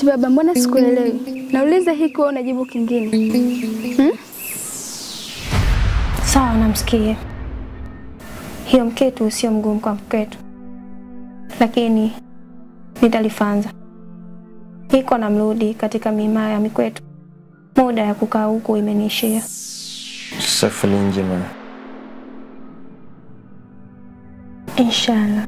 Baba, mbona sikuelewi? Nauliza hiki wewe unajibu kingine. Sawa, namsikie. Hiyo mketu sio mgumu kwa mketu, lakini nitalifanza. Hiko na mrudi katika mimaya ya mikwetu. Muda ya kukaa huku imenishia. Safari njema. Inshallah.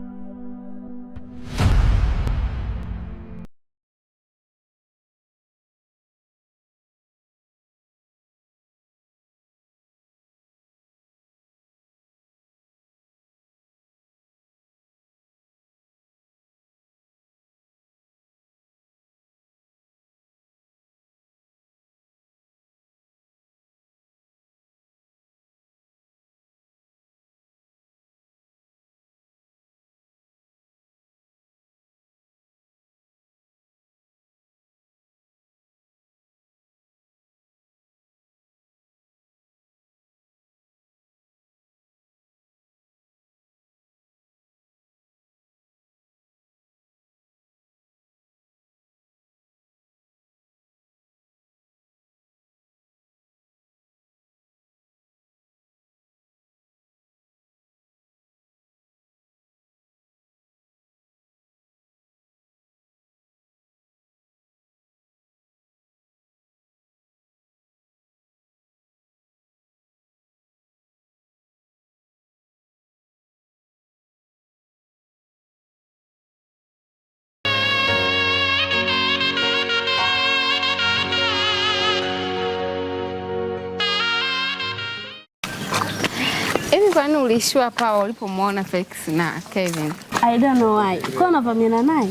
Kwani ulishiwa hapa ulipomwona Felix na Kevin? I don't know why. Kwa unavamiana naye?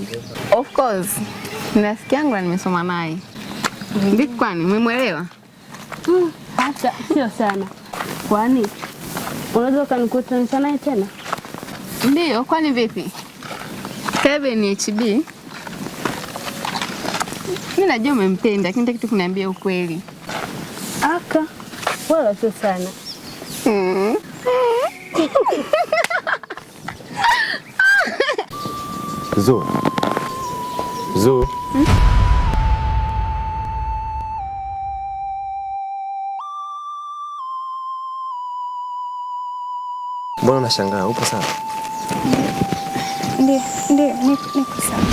Of course. Rafiki yangu nimesoma naye. Vipi kwani umemwelewa? Hata sio sana. Kwani unaweza kunikutanisha naye tena? Ndio, kwani vipi? Kevin ni HB. Mimi najua umempenda, lakini nataka kuniambia ukweli. Aka, wala sio sana. Zo. Mbona unashangaa? Upo sawa? Ndio, niko sawa.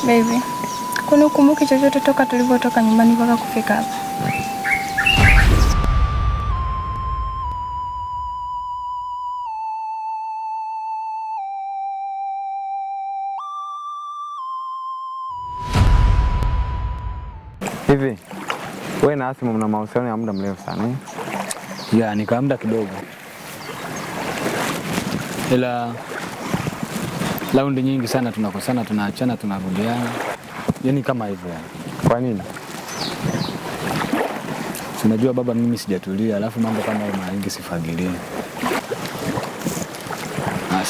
Baby, kuna ukumbuki chochote toka tulivyotoka nyumbani mpaka kufika hapa? Hivi, wewe na Asma mna mahusiano ya muda mrefu sana? Ya, ni kama muda kidogo. Ila raundi nyingi sana tunakosana, tunaachana, tunarudiana. Yaani kama hivyo yani. Kwa nini? Unajua baba, mimi sijatulia, alafu mambo kama hayo mara nyingi sifagilie.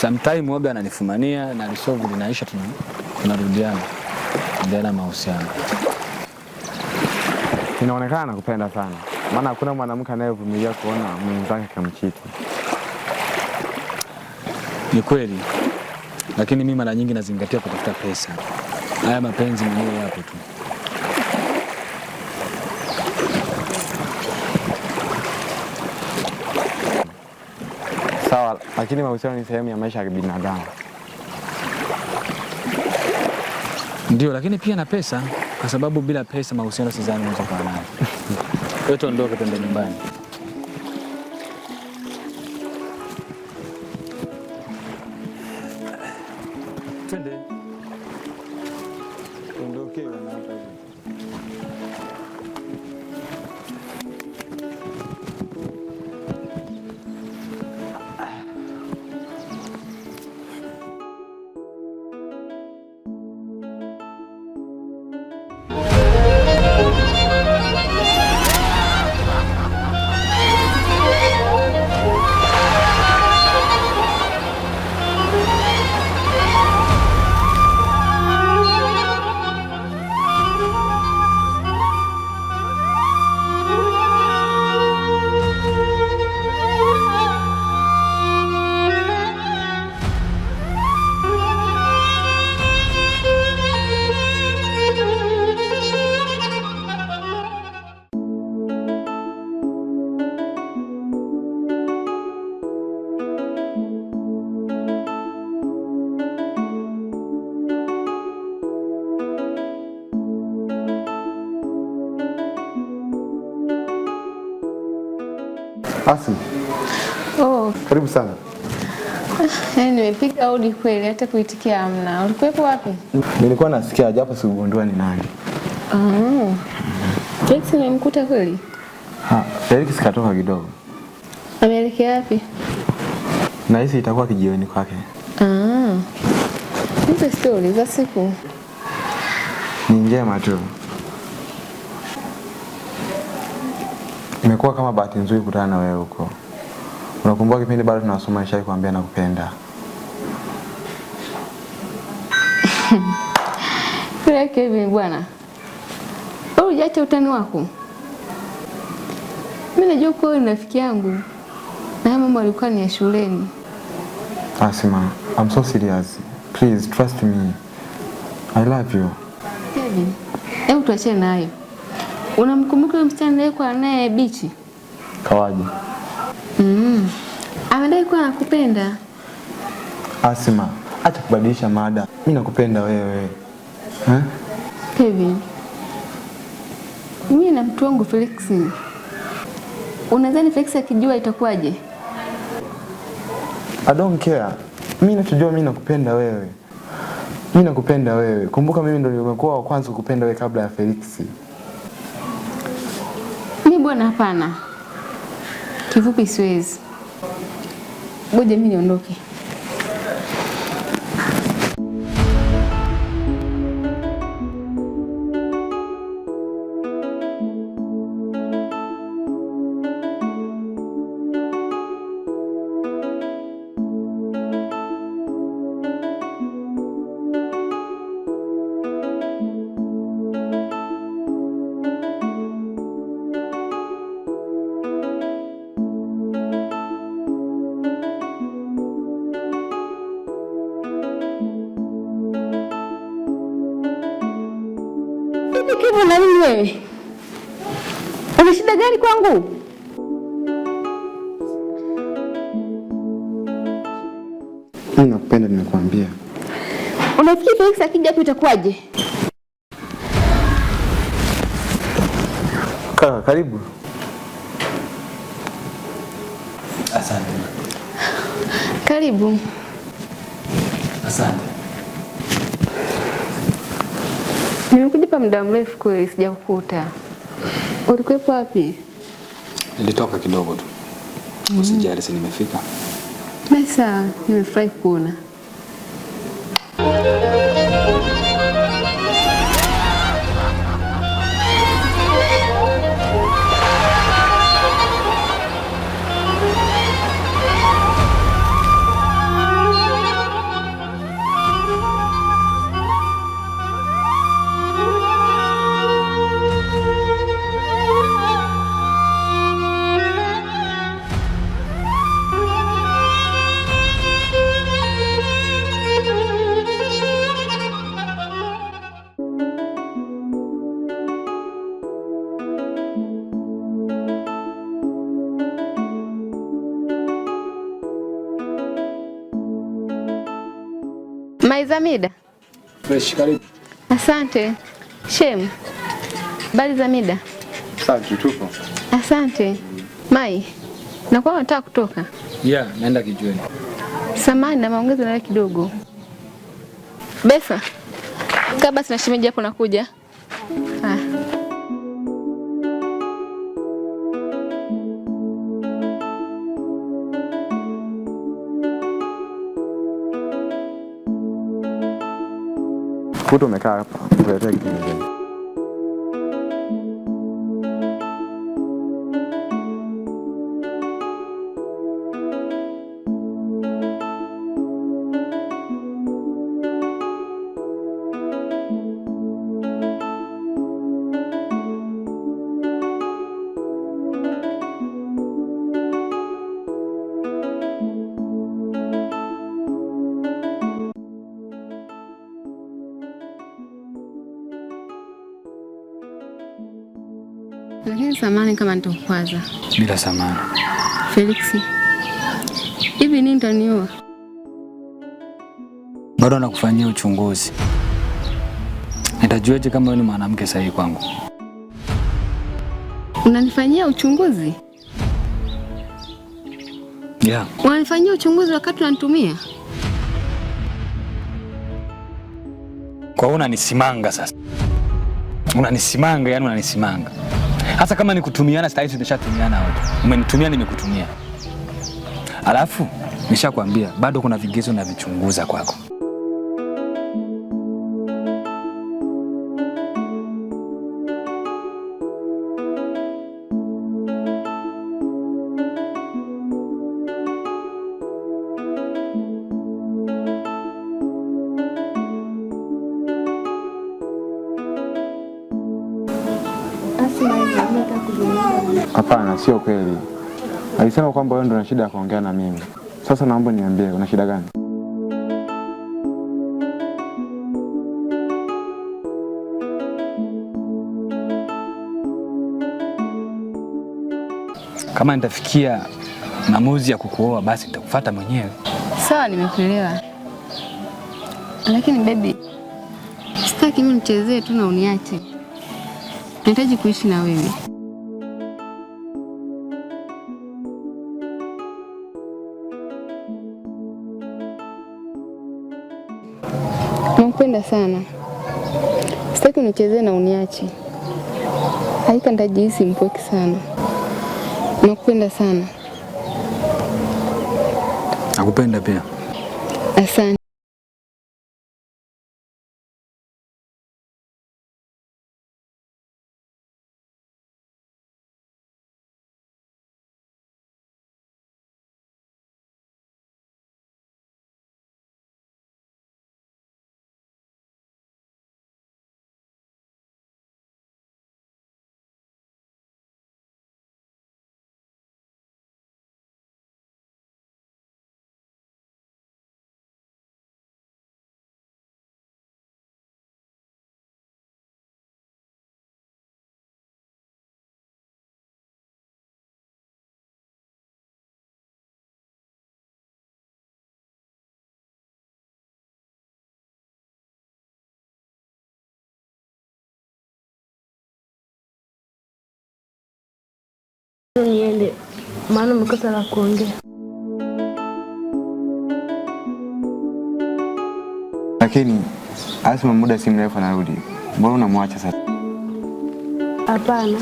Sometime waga ananifumania na lisovu linaisha, tunarudiana. Ndio mahusiano. Inaonekana nakupenda sana. Maana hakuna mwanamke anayevumilia kuona mwenzake kamchiti. Ni kweli. Lakini mimi mara nyingi nazingatia kutafuta pesa. Haya mapenzi mwenyewe yapo tu. Sawa, lakini mahusiano ni sehemu ya maisha ya binadamu. Ndio, lakini pia na pesa, kwa sababu bila pesa mahusiano sidhani unaweza kuwa nayo. Wewe tuondoke twende nyumbani. Twende. Tuondoke na hapa hivi. Asma. Oh, Karibu sana. Nimepiga hodi kweli, hata kuitikia hamna. Ulikuwepo wapi? Nilikuwa nasikia japo sikugundua ni nani. Felix nimemkuta kweli? Felix katoka kidogo. Ameelekea wapi? Na hisi itakuwa kijiweni kwake. Nipe story za siku. Ni njema tu. Imekuwa kama bahati nzuri kukutana na wewe huko. Unakumbuka kipindi bado tunasoma nishawahi kuambia nakupenda? Kile Kevin bwana. Wewe hujaacha utani wako? Mimi najua kwa wewe rafiki yangu. Na mama alikuwa ni ya shuleni. Asma, I'm so serious. Please trust me. I love you. Kevin, hebu tuachane nayo. Unamkumbuka yule msichana aliyekuwa naye bichi? Kawaje? Amedai kuwa anakupenda. Asma, acha kubadilisha mada. Mimi nakupenda wewe. Kevin, mimi na mtu wangu Felix. Unadhani Felix akijua itakuwaje? I don't care. Mimi nachojua mimi nakupenda wewe. Mimi nakupenda wewe. Kumbuka mimi ndo nilikuwa wa kwanza kukupenda wewe kabla ya Felix. Mimi bwana hapana. Kifupi siwezi. Ngoja mimi niondoke. Kivu na nini wewe? Una shida gani kwangu? Mimi nakupenda nimekuambia. Unafikiri Felix akija hapo itakuwaje? Kaka, karibu. Asante. Karibu. Asante. Nimekuja pa muda mrefu kweli sijakukuta. Ulikuwepo wapi? Nilitoka kidogo tu. Usijali, si nimefika. Sasa nimefurahi kuona. Maizamida. Fresh, karibu. Asante. Shem. Bali za mida. Asante, tupo. Asante. Mai. Nakuwa unataka kutoka? Yeah, naenda kijiweni. Samahani na maongezi na kidogo. Besa. Kaa basi na shemeji hapo nakuja. Kuto umekaa hapa, kuletea kitu kingine. Lakini samahani kama nitakukwaza. Bila samahani. Felix. Hivi nini utaniua? Bado nakufanyia uchunguzi. Nitajuaje kama wewe ni mwanamke sahihi kwangu? Unanifanyia uchunguzi? Yeah. Wanifanyia uchunguzi wakati unanitumia? Kwa unanisimanga sasa. Unanisimanga, yani unanisimanga. Hasa kama ni kutumiana sasa hivi tumeshatumiana wote. Umenitumia nimekutumia. Alafu nishakwambia bado kuna vigezo na vichunguza kwako. Hapana, sio kweli. Alisema kwamba wewe ndio una shida ya kuongea na mimi. Sasa naomba niambie, una shida gani? Kama nitafikia maamuzi ya kukuoa basi nitakufuata mwenyewe. Sawa, nimekuelewa. Lakini baby, sitaki mimi nichezee tu na uniache. Nahitaji kuishi na wewe. Nakupenda sana. Sitaki unichezee na uniache. Hakika nitajihisi mpweke sana. Nakupenda sana. Nakupenda pia. Asante. Niende, maana mkosa la kuongea. Lakini Asma muda si mrefu anarudi. Mbona unamwacha sasa? Hapana.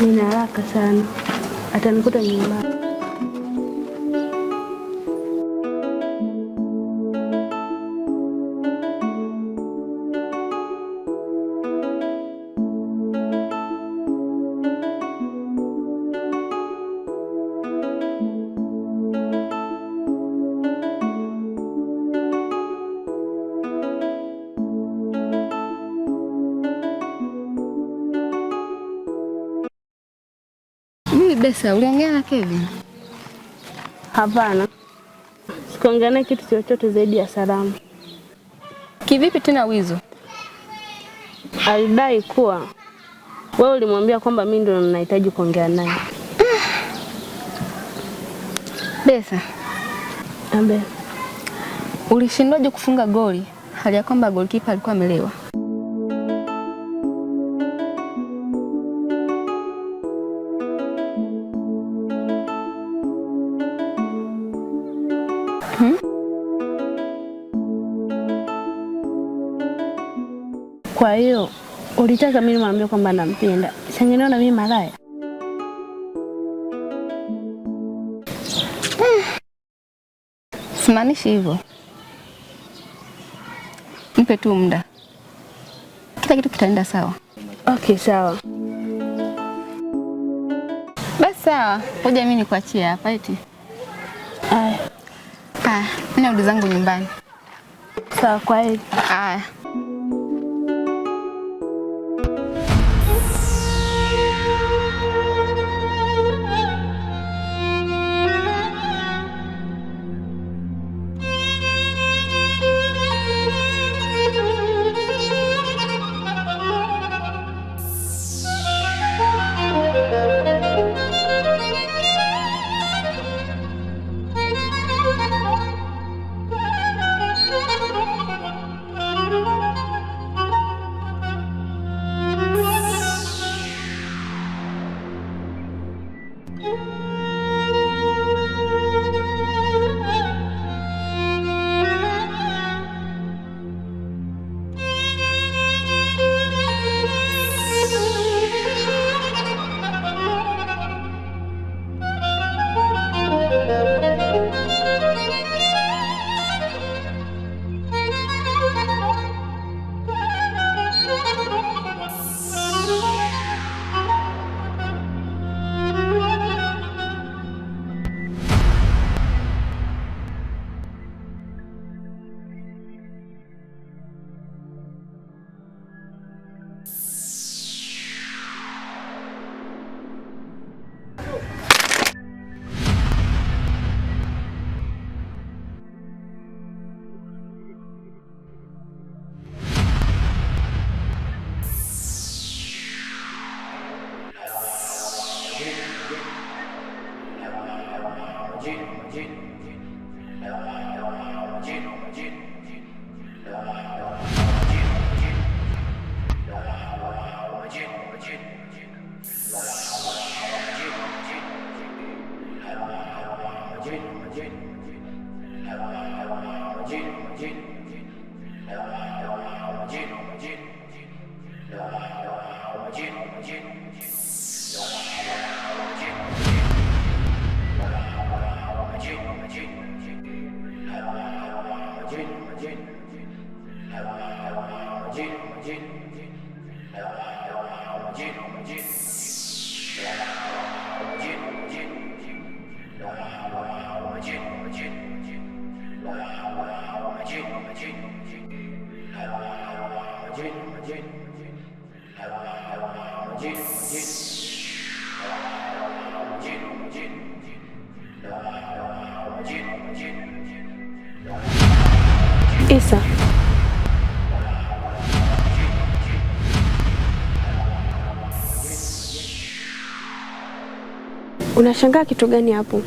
Nina haraka sana. Atanikuta nyumbani. Besa, uliongea na Kevin? Hapana. Sikuongea naye kitu chochote zaidi ya salamu. Kivipi tena wizo? Alidai kuwa wewe ulimwambia kwamba mimi ndio ninahitaji kuongea naye. Besa. Ambe. Ulishindwaje kufunga goli hali ya kwamba goalkeeper alikuwa amelewa? Kwa hiyo ulitaka mimi nimwambie kwamba nampenda. Singeniona mimi malaya. Simaanishi hivyo. Mpe tu muda. Kila kitu kitaenda sawa. Okay, sawa. Basi sawa. Ngoja mimi nikuachie hapa eti. Aya. Mimi narudi zangu nyumbani. Sawa, kwa heri. Aya. Isa, unashangaa kitu gani hapo?